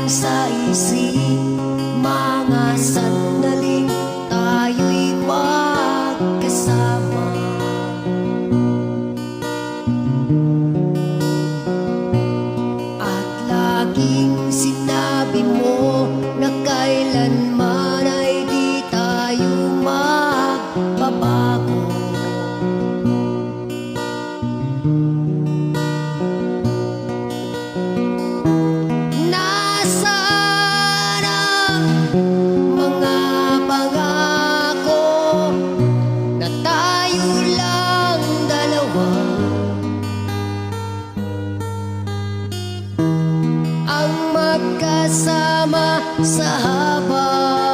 sa isip, mga sandaling tayo'y magkasama. At laging sinabi mo na kailanman ay di tayo magbabago. Magkasama sa habang